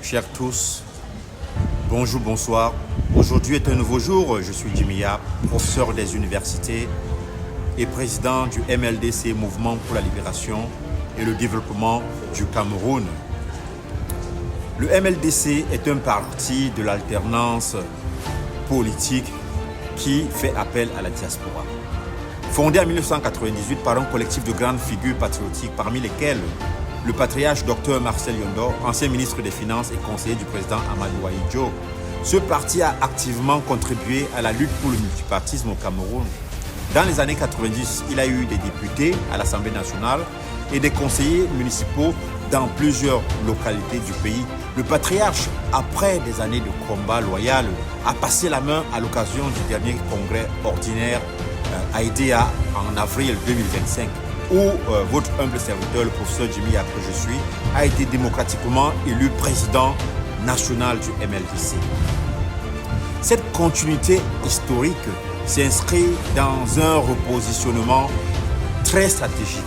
Chers tous, bonjour, bonsoir. Aujourd'hui est un nouveau jour. Je suis Jimmy Yap, professeur des universités et président du MLDC, Mouvement pour la libération et le développement du Cameroun. Le MLDC est un parti de l'alternance politique qui fait appel à la diaspora. Fondé en 1998 par un collectif de grandes figures patriotiques, parmi lesquelles le patriarche Dr Marcel Yondo, ancien ministre des Finances et conseiller du président Amadou Ahidjo. Ce parti a activement contribué à la lutte pour le multipartisme au Cameroun. Dans les années 90, il a eu des députés à l'Assemblée nationale et des conseillers municipaux dans plusieurs localités du pays. Le patriarche, après des années de combat loyal, a passé la main à l'occasion du dernier congrès ordinaire à Idéa en avril 2025, où votre humble serviteur, le professeur Jimmy Yap, que je suis, a été démocratiquement élu président national du MLDC. Cette continuité historique s'inscrit dans un repositionnement très stratégique.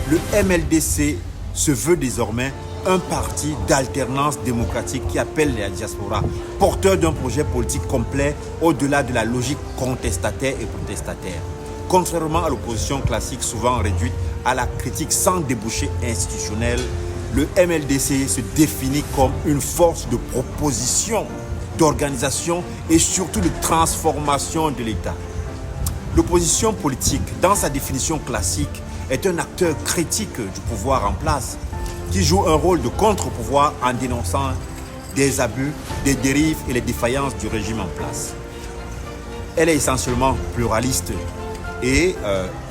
Le MLDC se veut désormais un parti d'alternance démocratique qui appelle la diaspora, porteur d'un projet politique complet au-delà de la logique contestataire et protestataire. Contrairement à l'opposition classique souvent réduite à la critique sans débouché institutionnel, le MLDC se définit comme une force de proposition, d'organisation et surtout de transformation de l'État. L'opposition politique, dans sa définition classique, est un acteur critique du pouvoir en place qui joue un rôle de contre-pouvoir en dénonçant des abus, des dérives et les défaillances du régime en place. Elle est essentiellement pluraliste et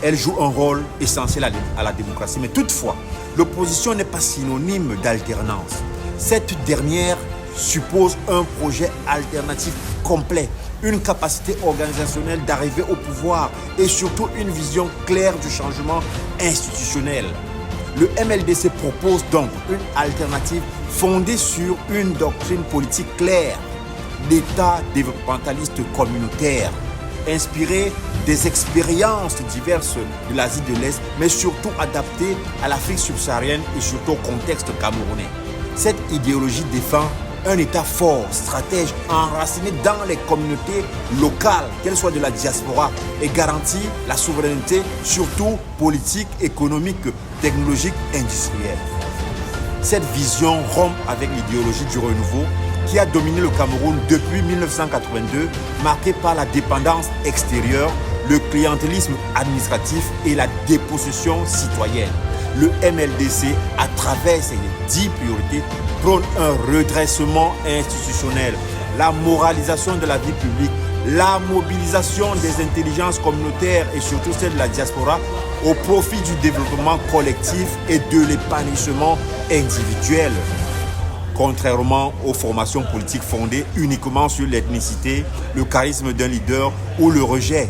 elle joue un rôle essentiel à la démocratie. Mais toutefois, l'opposition n'est pas synonyme d'alternance. Cette dernière suppose un projet alternatif complet, une capacité organisationnelle d'arriver au pouvoir et surtout une vision claire du changement institutionnel. Le MLDC propose donc une alternative fondée sur une doctrine politique claire, d'État développementaliste communautaire, inspirée des expériences diverses de l'Asie de l'Est, mais surtout adaptée à l'Afrique subsaharienne et surtout au contexte camerounais. Cette idéologie défend un État fort, stratège, enraciné dans les communautés locales, qu'elles soient de la diaspora, et garantit la souveraineté, surtout politique, économique, technologique, industrielle. Cette vision rompt avec l'idéologie du renouveau qui a dominé le Cameroun depuis 1982, marquée par la dépendance extérieure, le clientélisme administratif et la dépossession citoyenne. Le MLDC, à travers ses 10 priorités, prône un redressement institutionnel, la moralisation de la vie publique, la mobilisation des intelligences communautaires et surtout celle de la diaspora au profit du développement collectif et de l'épanouissement individuel. Contrairement aux formations politiques fondées uniquement sur l'ethnicité, le charisme d'un leader ou le rejet,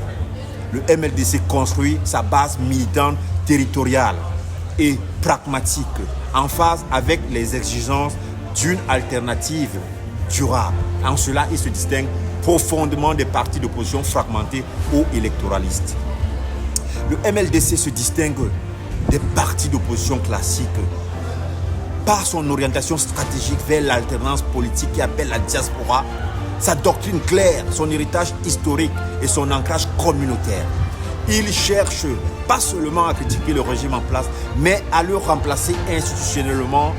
le MLDC construit sa base militante territoriale et pragmatique, en phase avec les exigences d'une alternative durable. En cela, il se distingue profondément des partis d'opposition fragmentés ou électoralistes. Le MLDC se distingue des partis d'opposition classiques par son orientation stratégique vers l'alternance politique qui appelle la diaspora, sa doctrine claire, son héritage historique et son ancrage communautaire. Il cherche pas seulement à critiquer le régime en place, mais à le remplacer institutionnellement,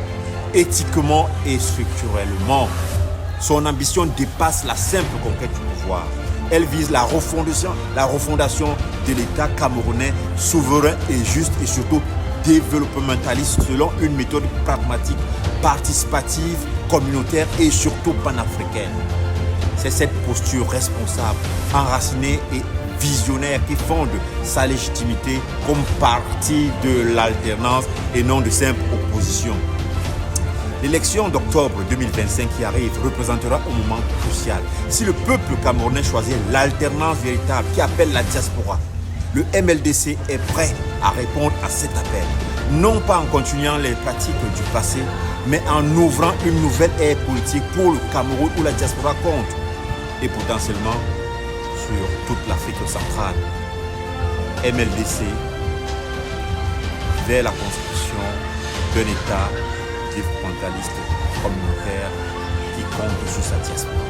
éthiquement et structurellement. Son ambition dépasse la simple conquête du pouvoir. Elle vise la refondation de l'État camerounais souverain et juste et surtout développementaliste selon une méthode pragmatique, participative, communautaire et surtout panafricaine. C'est cette posture responsable, enracinée et visionnaire qui fonde sa légitimité comme parti de l'alternance et non de simple opposition. L'élection d'octobre 2025 qui arrive représentera un moment crucial. Si le peuple camerounais choisit l'alternance véritable qui appelle la diaspora, le MLDC est prêt à répondre à cet appel. Non pas en continuant les pratiques du passé, mais en ouvrant une nouvelle ère politique pour le Cameroun où la diaspora compte et potentiellement sur toute l'Afrique centrale. MLDC vers la construction d'un État développementaliste communautaire compte sur sa diaspora.